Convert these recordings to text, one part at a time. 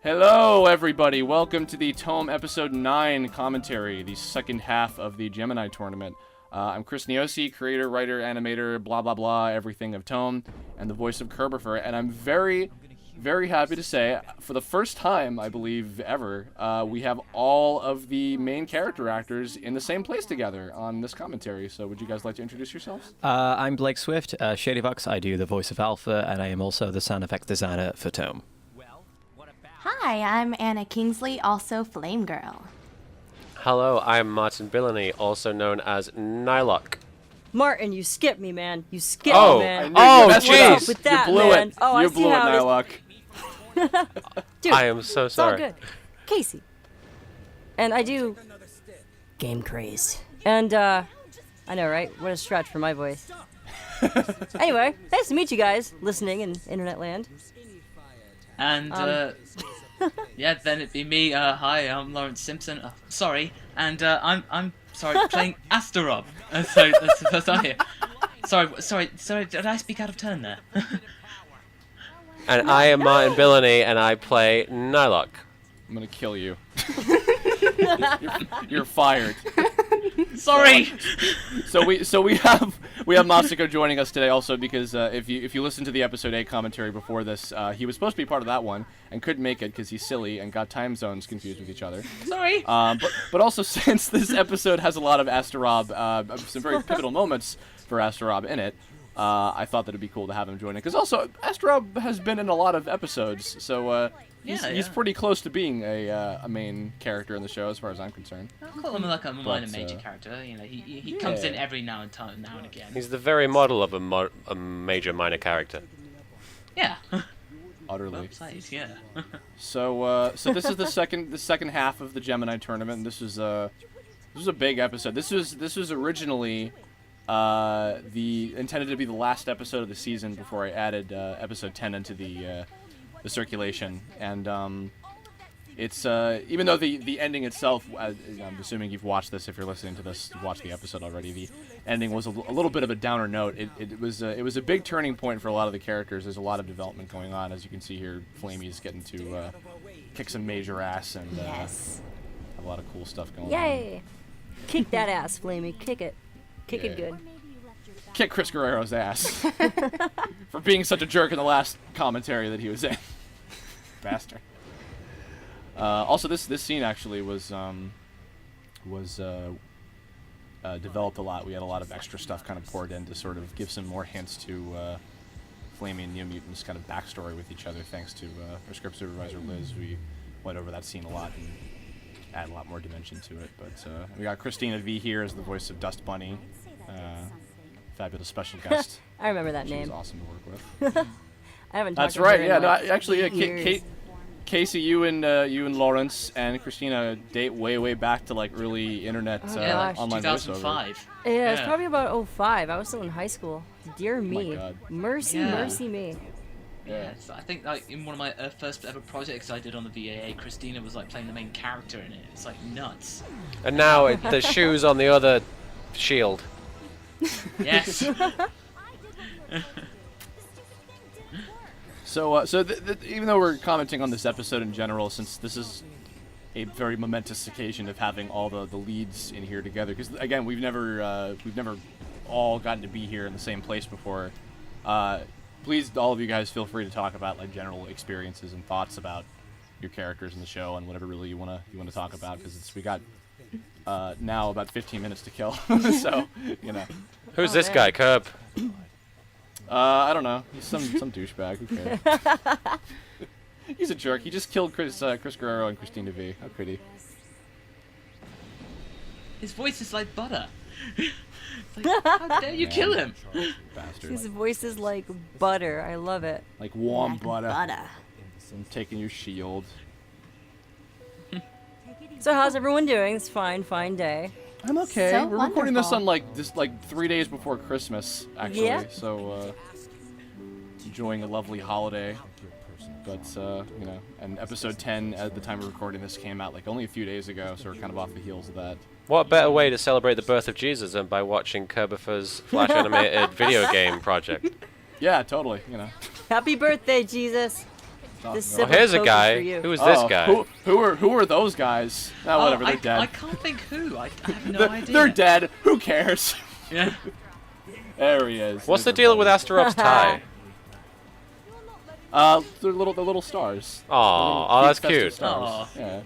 Hello, everybody. Welcome to the TOME Episode 9 commentary, the second half of the Gemini Tournament. I'm Chris Niosi, creator, writer, animator, blah, blah, blah, everything of TOME, and the voice of Kirbopher. And I'm very, very happy to say, for the first time, I believe, ever, we have all of the main character actors in the same place together on this commentary. So would you guys like to introduce yourselves? I'm Blake Swift, ShadyVox. I do the voice of Alpha, and I am also the sound effects designer for TOME. Hi, I'm Anna Kingsley, also Flamegirl. Hello, I'm Martin Billany, also known as Nylocke. Martin, you skipped me, man. You skipped me, man. Jeez! With that, you blew man. it. Oh, you I see blew it, how Nylocke. Dude, I am so it's all sorry. good. Casey. And I do Gamecrazed. And, I know, right? What a stretch for my voice. Anyway, nice to meet you guys listening in internet land. And, yeah, then it'd be me. Hi, I'm Lawrence Simpson. Sorry. And, I'm sorry, playing Asterob. So, that's the first time here. Sorry, did I speak out of turn there? And I am Martin Billany, and I play Nylocke. I'm gonna kill you. You're fired. Sorry! So we have Masako joining us today also because if you listen to the episode 8 commentary before this, he was supposed to be part of that one and couldn't make it because he's silly and got time zones confused with each other. Sorry! But also since this episode has a lot of Asterob, some very pivotal moments for Asterob in it, I thought that it'd be cool to have him join it because also Asterob has been in a lot of episodes, so he's pretty close to being a main character in the show as far as I'm concerned. I'll call him like a minor major character. You know, he comes in every now and again. He's the very model of a major minor character. Yeah. Utterly. Well played, yeah. So this is the second half of the Gemini Tournament. And this was a big episode. This was originally intended to be the last episode of the season before I added episode 10 into the circulation, and it's even though the ending itself, I'm assuming you've watched this, if you're listening to this, you've watched the episode already. The ending was a little bit of a downer note. It was a big turning point for a lot of the characters. There's a lot of development going on, as you can see here. Flamey's getting to kick some major ass and Yes. have a lot of cool stuff going on. Yay! Kick that ass, Flamey. Kick it. Kick it good. Kick Chris Guerrero's ass for being such a jerk in the last commentary that he was in. Bastard. Also, this scene actually was developed a lot. We had a lot of extra stuff kind of poured in to sort of give some more hints to Flamey and New Mutants' kind of backstory with each other. Thanks to our script supervisor Liz, we went over that scene a lot and add a lot more dimension to it. But we got Christina V here as the voice of Dust Bunny. Fabulous special guest. I remember that She name. was awesome to work with. I haven't talked That's to right. her in Yeah, like no, actually, years. Casey, you and Lawrence and Christina date way back to like early internet online 2005. Yeah, it's probably about 05. I was still in high school. Dear me. God. Mercy me. Yeah, so I think like in one of my first ever projects I did on the VAA, Christina was like playing the main character in it. It's like nuts. And now the shoe's on the other shield. Yes. So even though we're commenting on this episode in general, since this is a very momentous occasion of having all the leads in here together, because again we've never all gotten to be here in the same place before. Please, all of you guys, feel free to talk about like general experiences and thoughts about your characters in the show and whatever really you wanna talk about, because we got now about 15 minutes to kill. So you know. Who's this guy, Curb? I don't know. He's some douchebag. Who cares? He's a jerk. He just killed Chris Guerrero and Christina V. How could he? His voice is like butter. It's like, how dare you kill him? Bastard. His voice is like butter. I love it. Like warm Like butter. butter. I'm taking your shield. So how's everyone doing? It's fine day. I'm okay. So We're recording this wonderful. on 3 days before Christmas, actually. Yeah. So enjoying a lovely holiday. But you know, and episode 10 at the time of recording this came out like only a few days ago, so we're kind of off the heels of that. What better way to celebrate the birth of Jesus than by watching Kirbopher's Flash animated video game project? Yeah, totally. You know. Happy birthday, Jesus. This Oh, sip here's of a Coke is guy. for you. Who is this guy? Who are those guys? Oh, whatever, they're dead. I can't think who. I have no idea. They're dead. Who cares? Yeah. There he is. What's the deal with Asterob's tie? The little stars. Oh, that's festive cute. Stars. Aw. Yeah.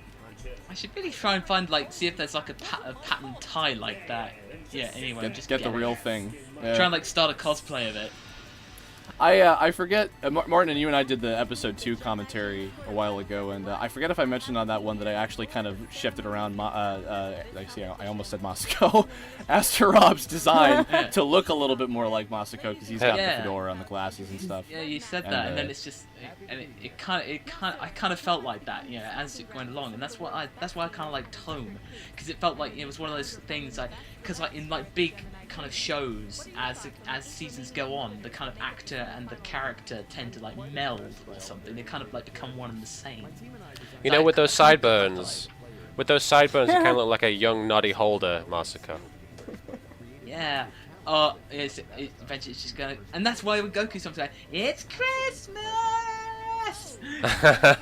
I should really try and find see if there's like a pattern tie like that. Yeah. Anyway, just Get the real thing. Yeah. Try and start a cosplay of it. I forget, Martin and you and I did the episode 2 commentary a while ago, and I forget if I mentioned on that one that I actually kind of shifted around, I almost said Masako, Asterob's design to look a little bit more like Masako, because he's got the fedora and the glasses and stuff. Yeah, you said that, and then it's just, I kind of felt like that, as it went along, and that's why I kind of like Tome, because it felt like it was one of those things, because in big kind of shows, as seasons go on, the kind of actor and the character tend to meld or something. They kind of become one and the same. You know, with those sideburns, you kind of look like a young Noddy Holder, Masako. Yeah. Eventually it's just gonna, and that's why with Goku sometimes it's Christmas.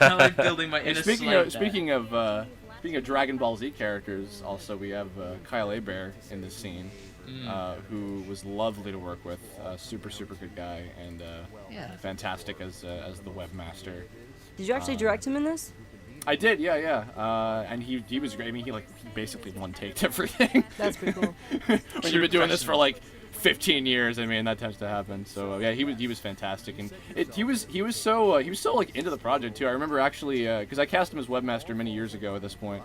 I'm building my inner speaking of Dragon Ball Z characters, also we have Kyle Hebert in this scene, who was lovely to work with, super good guy, and fantastic as the webmaster. Did you actually direct him in this? I did, yeah. And he was great. I mean, he basically one-taked everything. That's pretty cool. When you've been doing this for 15 years, I mean, that tends to happen. So yeah, he was fantastic, and he was so into the project too. I remember actually because I cast him as webmaster many years ago at this point.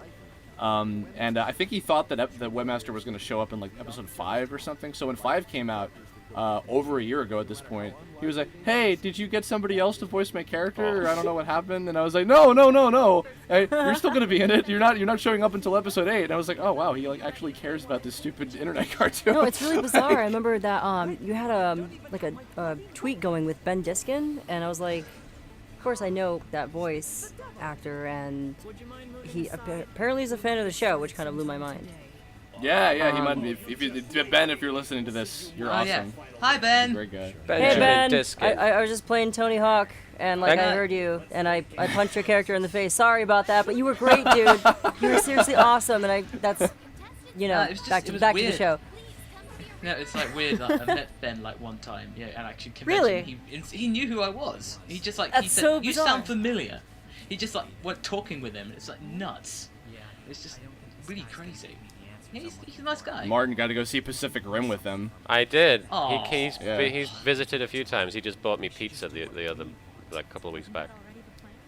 And I think he thought that the webmaster was going to show up in episode 5 or something. So when 5 came out over a year ago at this point, he was like, "Hey, did you get somebody else to voice my character? Or I don't know what happened." And I was like, "No. Hey, you're still going to be in it. You're not showing up until episode 8." And I was like, "Oh wow, he actually cares about this stupid internet cartoon." No, it's really bizarre. I remember that you had a tweet going with Ben Diskin, and I was like, of course I know that voice actor, and he apparently is a fan of the show, which kind of blew my mind. Yeah, he might be. Ben, if you're listening to this, you're awesome. Yeah. Hi, Ben. Great guy. Hey, Ben. Diskin. I was just playing Tony Hawk, and I heard you, and I punched your character in the face. Sorry about that, but you were great, dude. You were seriously awesome, and back to the show. No, it's weird. I met Ben one time, and actually really, he knew who I was. He just That's he said, so "You bizarre. sound familiar." He just went talking with him. It's nuts. It's just really crazy. Yeah, he's a nice guy. Martin got to go see Pacific Rim with him. I did. Aw. He's visited a few times. He just bought me pizza the other couple of weeks back.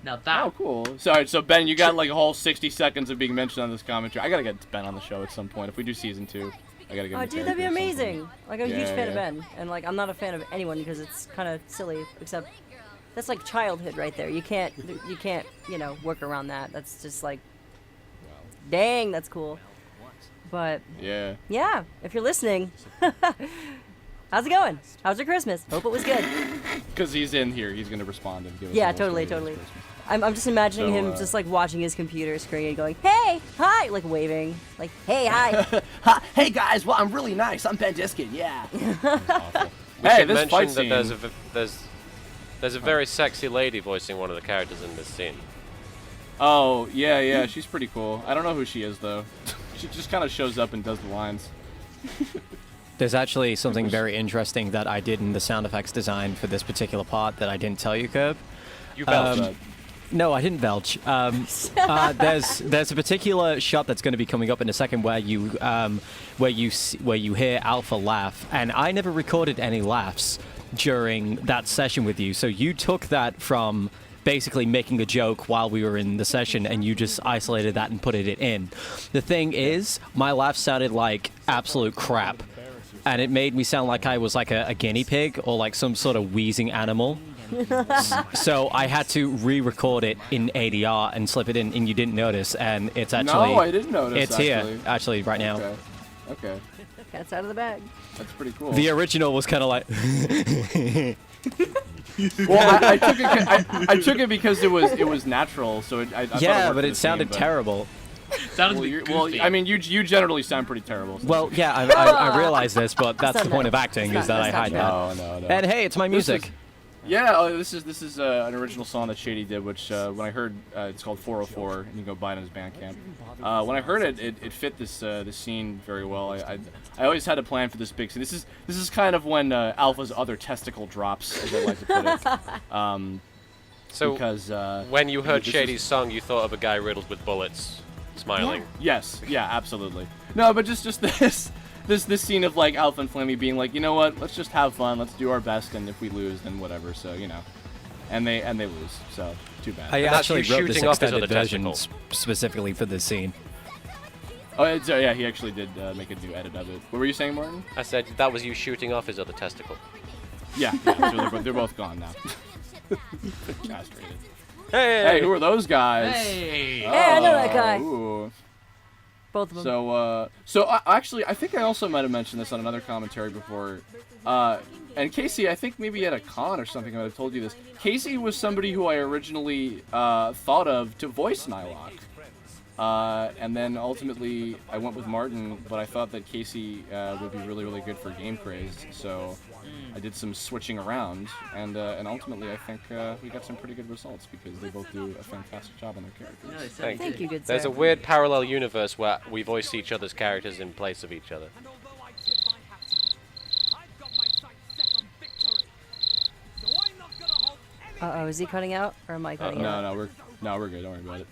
Now that. Oh, cool. Sorry, so Ben, you got a whole 60 seconds of being mentioned on this commentary. I gotta get Ben on the show at some point. If we do season 2, I gotta get him. Oh, dude, that'd be amazing. I'm a huge fan of Yeah. Ben, and I'm not a fan of anyone because it's kind of silly. Except that's childhood right there. You can't work around that. That's just dang, that's cool. But yeah, if you're listening, how's it going? How's your Christmas? Hope it was good. Because he's in here, he's gonna respond and give us. Yeah, a little totally. story of his I'm just imagining So, him just watching his computer screen and going, "Hey, hi," waving, "Hey, hi." Hey guys, well I'm really nice. I'm Ben Diskin. Yeah. Christmas. Awful. We Hey, should this fight mention scene. that there's a very sexy lady voicing one of the characters in this scene. Oh, yeah, she's pretty cool. I don't know who she is though. She just kind of shows up and does the lines. There's actually something very interesting that I did in the sound effects design for this particular part that I didn't tell you, Curb. You belched. No, I didn't belch. There's a particular shot that's going to be coming up in a second where you hear Alpha laugh, and I never recorded any laughs during that session with you. So you took that from basically making a joke while we were in the session, and you just isolated that and put it in. The thing is, my laugh sounded like absolute crap, and it made me sound like I was a guinea pig or some sort of wheezing animal. So I had to re-record it in ADR and slip it in, and you didn't notice, and it's actually... No, I didn't notice, It's here, actually, right now. Okay. Cat's out of the bag. That's pretty cool. The original was kind of like... Well, I took it because it was natural, so I thought it worked but for it the sounded scene, terrible. Sounded Well, I mean, you generally sound pretty terrible. So. Well, yeah, I realize this, but that's the point of acting, is that I hide that. No. And hey, it's my music. Yeah, this is an original song that Shady did, which when I heard it's called 404, and you can go buy it on his Bandcamp. When I heard it, it fit this scene very well. I always had a plan for this big scene. This is kind of when Alpha's other testicle drops, as I like to put it. So because when you heard Shady's song, you thought of a guy riddled with bullets, smiling. Yes, yeah, absolutely. No, but just this scene of like Alpha and Flammy being like, you know what, let's just have fun, let's do our best, and if we lose, then whatever. So and they lose. So too bad. I that's actually you wrote this shooting off his extended other version testicle. specifically for this scene. Oh, yeah, he actually did make a new edit of it. What were you saying, Martin? I said that was you shooting off his other testicle. Yeah, so they're both gone now. Castrated. Hey, who are those guys? Hey! Hey, I know that guy. Ooh. Both of them. So actually, I think I also might have mentioned this on another commentary before. And Casey, I think maybe at a con or something, I might have told you this. Casey was somebody who I originally thought of to voice Nylocke. And then ultimately, I went with Martin, but I thought that Casey would be really, really good for Gamecrazed, so I did some switching around, and ultimately I think we got some pretty good results because they both do a fantastic job on their characters. No, it's Thank you, good sir. There's a weird parallel universe where we voice each other's characters in place of each other. Uh-oh, is he cutting out, or am I cutting out? No, we're good. Don't worry about it.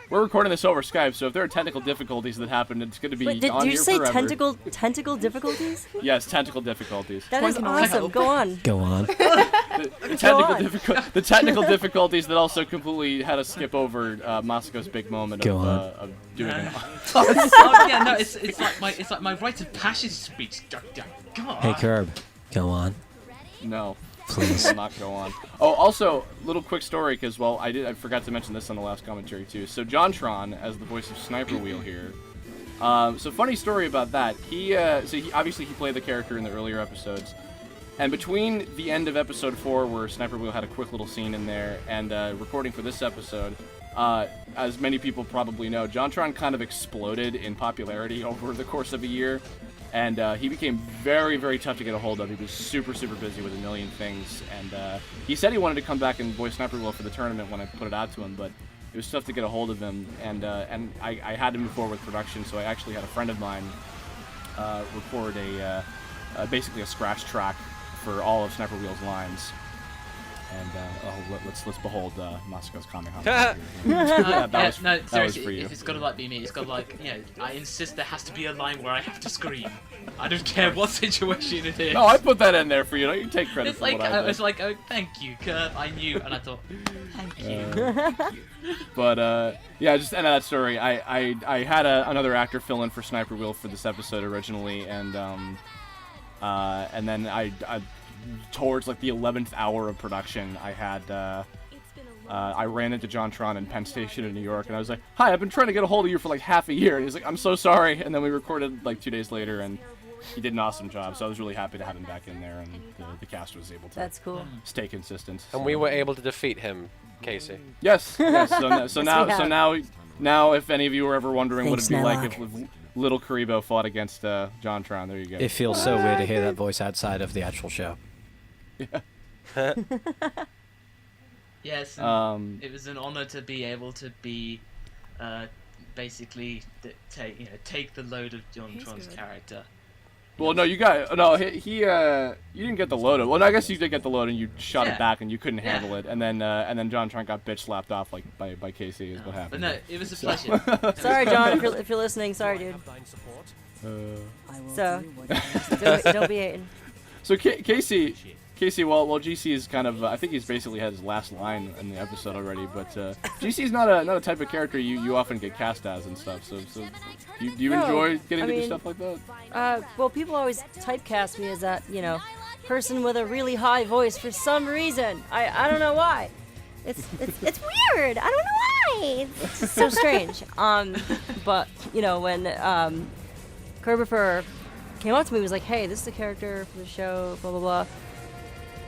We're recording this over Skype, so if there are technical difficulties that happen, it's going to be Wait, did on you here say forever. tentacle difficulties? Yes, technical difficulties. That is awesome. Go on. Go on. The technical difficulties that also completely had us skip over Moscow's big moment Go of doing it. Oh yeah, no, it's like my rite of passage speech. God. Hey, Curb. Go on. No. Please. Will not go on. Oh, also, little quick story, because, well, I forgot to mention this on the last commentary, too. So, JonTron, as the voice of Sniper Wheel here. So, funny story about that. He obviously he played the character in the earlier episodes. And between the end of episode 4, where Sniper Wheel had a quick little scene in there, and recording for this episode, as many people probably know, JonTron kind of exploded in popularity over the course of a year. And he became very, very tough to get a hold of. He was super, super busy with a million things. And he said he wanted to come back and voice Sniper Wheel for the tournament when I put it out to him, but it was tough to get a hold of him. And I had to move forward with production, so I actually had a friend of mine record basically a scratch track for all of Sniper Wheel's lines. And let's behold Moscow's Kamehameha. That was for you. If it's gotta be me, it's gotta I insist there has to be a line where I have to scream. I don't care what situation it is. No, I put that in there for you. Don't you take credit It's for like what I did. it's like, oh, thank you, Kurt. I knew, and I thought, thank you. But yeah, just end of that story. I had another actor fill in for Sniper Wheel for this episode originally, and then I towards like the 11th hour of production, I had I ran into JonTron in Penn Station in New York, and I was like, "Hi, I've been trying to get a hold of you for like half a year." And he's like, "I'm so sorry." And then we recorded like 2 days later, and he did an awesome job. So I was really happy to have him back in there, and the cast was able to That's cool. stay consistent. And we were able to defeat him, Casey. Yes. So now, if any of you were ever wondering what it'd be like if Little Karibo fought against JonTron, there you go. It feels so weird to hear that voice outside of the actual show. Yeah. Yes, and it was an honor to be able to be, basically take the load of JonTron's character. Well, no, you didn't get the load of. Well, no, I guess you did get the load, and you shot it back, and you couldn't handle it, and then JonTron got bitch slapped off like by Casey is what happened. But no, it was a pleasure. Sorry, John, if you're listening. Sorry, dude. So, don't be hating. So Casey, well, GC is kind of, I think he's basically had his last line in the episode already, but GC is not a type of character you often get cast as and stuff, so do you enjoy getting to do stuff like that? Well, people always typecast me as that, person with a really high voice for some reason. I don't know why. It's weird. I don't know why. It's just so strange. But, when Kirbopher came up to me, he was like, "Hey, this is the character for the show, blah, blah, blah.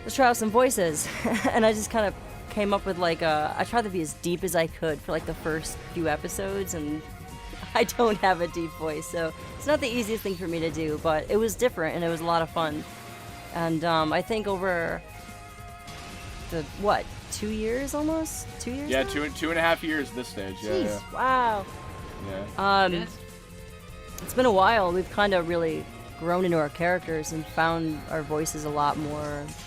Let's try out some voices." And I just kind of came up with I tried to be as deep as I could for like the first few episodes, and I don't have a deep voice, so it's not the easiest thing for me to do, but it was different and it was a lot of fun. And I think over what, 2 years almost? 2 years? Yeah, now? 2.5 years at this stage. Yeah, Jeez, wow. yeah. It's been a while. We've kind of really grown into our characters and found our voices definitely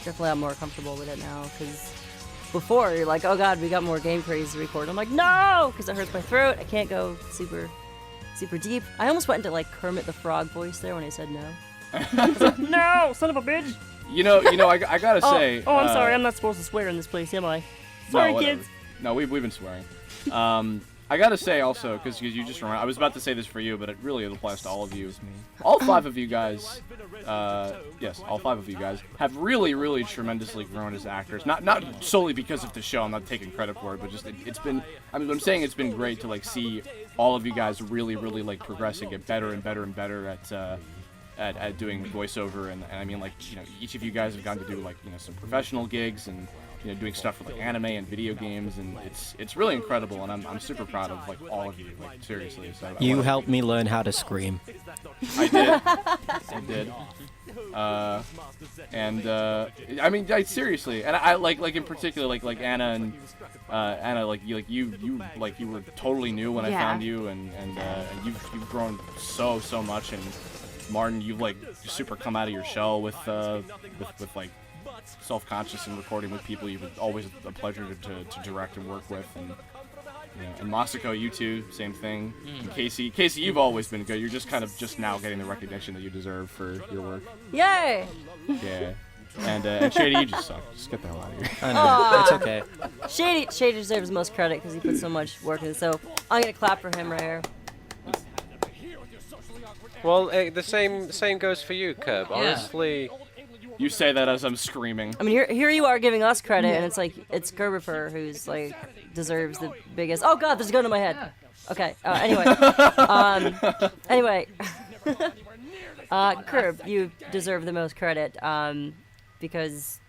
a lot more comfortable with it now. Because before, you're like, oh god, we got more Gamecrazed to record. I'm like, no! Because it hurts my throat. I can't go super deep. I almost went into like Kermit the Frog voice there when I said no. I was like, no, son of a bitch! You know, I gotta say. Oh, I'm sorry. I'm not supposed to swear in this place, am I? Sorry, no, kids. No, we've been swearing. I gotta say also, because you just reminded, I was about to say this for you, but it really applies to all of you. All 5 of you guys, yes, all 5 of you guys have really tremendously grown as actors. Not solely because of the show. I'm not taking credit for it, but just it's been. I mean, I'm saying it's been great to like see all of you guys really like progress and get better and better at doing voiceover, and I mean, like, you know, each of you guys have gotten to do like, you know, some professional gigs and, you know, doing stuff for like anime and video games, and it's really incredible, and I'm super proud of like all of you, like, seriously. So You helped me learn how to scream. I did. I mean, seriously, and I like in particular like Anna and Anna, like you were totally new when I found you, and you've grown so much, and Martin, you've like super come out of your shell with like self-conscious and recording with people. You've always a pleasure to direct and work with, and you know, and Masako, you too, same thing. And Casey, you've always been good. You're just kind of just now getting the recognition that you deserve for your work. Yay! Yeah. And Shady, you just suck. Just get the hell out of here. I know, it's okay. Shady deserves most credit because he put so much work in. So I'm gonna clap for him right here. Well, the same goes for you, Kerb. Yeah. Honestly, You say that as I'm screaming. I mean, here you are giving us credit, and it's like it's Kirbopher who's like deserves the biggest. Oh god, there's a gun in my head. Okay. Anyway. Kerb, you deserve the most credit. Because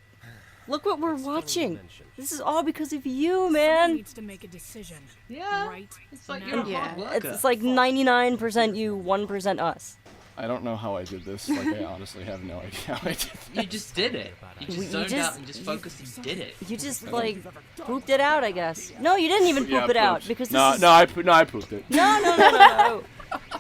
look what we're watching. This is all because of you, man. Needs to make a decision. Yeah. Right. It's like you're a hard worker. It's like 99% you, 1% us. I don't know how I did this. Like, I honestly have no idea how I did this. You just did it. You just You zoned just- out and just focused and did it. You just like pooped it out, I guess. No, you didn't even poop it out poops. because no, this is... I pooped it. No.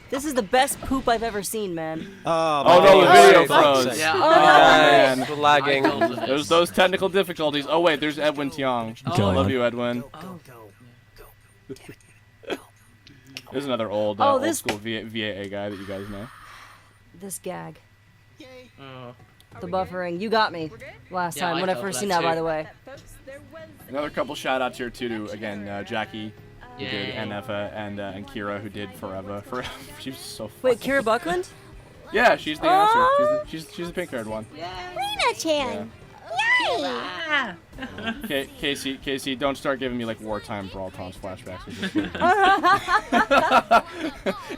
This is the best poop I've ever seen, man. Oh, Oh no, the video froze. Yeah. Oh man. it's lagging. There's those technical difficulties. Oh wait, there's Edwin Tiong. I love you, Edwin. There's another old school VAA guy that you guys know. This gag. Oh. The buffering. You got me last Yeah, time I when I felt first that seen that, too. by the way. Another couple shout outs here too to again Jackie, who did Yay. and Kira, who did Forever. She's so fun. Wait, Kira Buckland? Yeah, she's the answer. She's the pink haired one. Rena-chan! Casey, don't start giving me like wartime Brawl Toms flashbacks.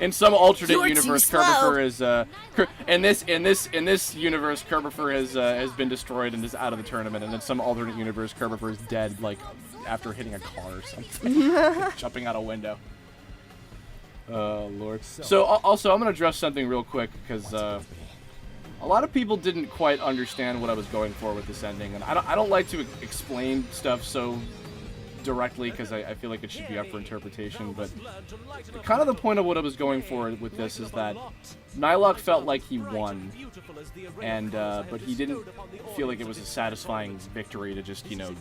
In some alternate universe, Kirbopher is in this universe, Kirbopher has been destroyed and is out of the tournament, and in some alternate universe, Kirbopher is dead, like after hitting a car or something, jumping out a window. Oh Lord. So also, I'm gonna address something real quick because a lot of people didn't quite understand what I was going for with this ending, and I don't like to explain stuff so directly because I feel like it should be up for interpretation, but kind of the point of what I was going for with this is that Nylocke felt like he won, and but he didn't feel like it was a satisfying victory to just, you know,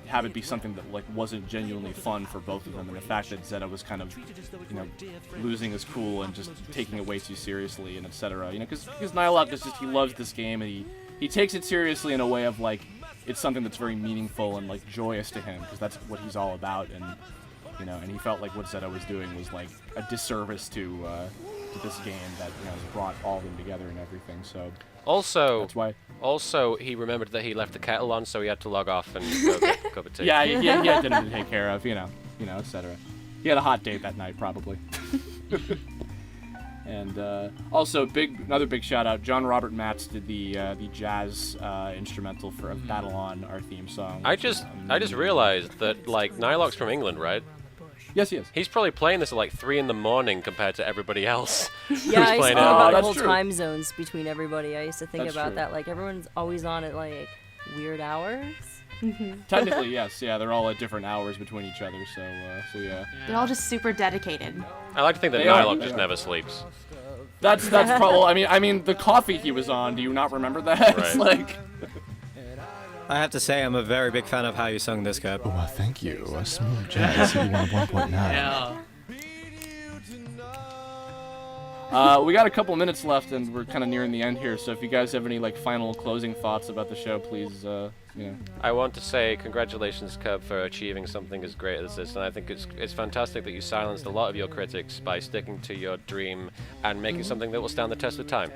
have it be something that like wasn't genuinely fun for both of them, and the fact that Zeta was kind of, you know, losing his cool and just taking it way too seriously and etc. You know, because Nylocke is just, he loves this game, and he takes it seriously in a way of like it's something that's very meaningful and like joyous to him, because that's what he's all about, and you know, and he felt like what Zeta was doing was like a disservice to this game that, you know, has brought all of them together and everything. So Also, that's why. Also, he remembered that he left the kettle on, so he had to log off and go get a cup of tea. Yeah, he had dinner to take care of, you know, etc. He had a hot date that night, probably. And also, another big shout out. John Robert Matz did the jazz instrumental for Battle On, our theme song. I just realized that like Nylocke's from England, right? Yes, he is. He's probably playing this at like 3 in the morning compared to everybody else. Yeah, I who's used to playing think it. about the that's whole true. time zones between everybody. I used to think That's about true. that. Like, everyone's always on at, like, weird hours. Technically, yes. Yeah, they're all at different hours between each other. So yeah. They're all just super dedicated. I like to think that They are, Nylocke they just are. never sleeps. That's probably. I mean, the coffee he was on. Do you not remember that? It's Right. like. I have to say, I'm a very big fan of how you sung this, Curb. Well, thank you. A smooth jazz, 1.9. Yeah. We got a couple minutes left, and we're kind of nearing the end here. So if you guys have any like final closing thoughts about the show, please, I want to say congratulations, Cub, for achieving something as great as this, and I think it's fantastic that you silenced a lot of your critics by sticking to your dream and making something that will stand the test of time.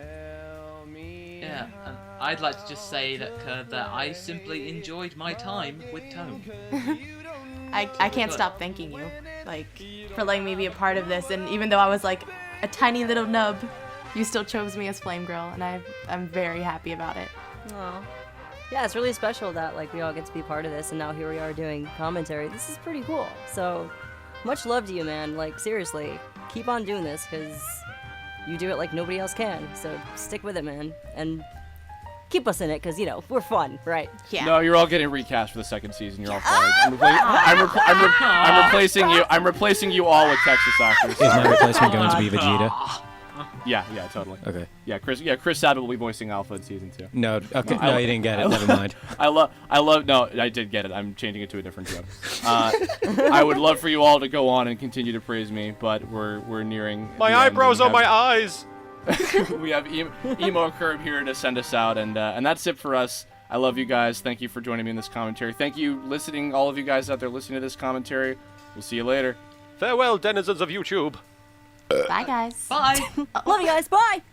Yeah, and I'd like to just say that I simply enjoyed my time with Tome. I can't stop thanking you, like, for letting me be a part of this. And even though I was like a tiny little nub, you still chose me as Flamegirl, and I'm very happy about it. Aw. Yeah, it's really special that like we all get to be part of this, and now here we are doing commentary. This is pretty cool. So, much love to you, man. Like, seriously, keep on doing this, because you do it like nobody else can. So stick with it, man, and keep us in it, because, you know, we're fun, right? Yeah. No, you're all getting recast for the second season. You're all fired. I'm replacing you. I'm replacing you all with Texas actors. Is my replacement going to be Vegeta? Yeah, totally. Okay. Yeah, Chris Sabat will be voicing Alpha in season 2. No, okay, no, you didn't get it. Never mind. I love. No, I did get it. I'm changing it to a different joke. I would love for you all to go on and continue to praise me, but we're nearing. My the end, eyebrows and on my eyes! we have Emo Curb here to send us out, and that's it for us. I love you guys. Thank you for joining me in this commentary. Thank you, all of you guys out there listening to this commentary. We'll see you later. Farewell, denizens of YouTube. Bye, guys. Bye! Love you guys. Bye.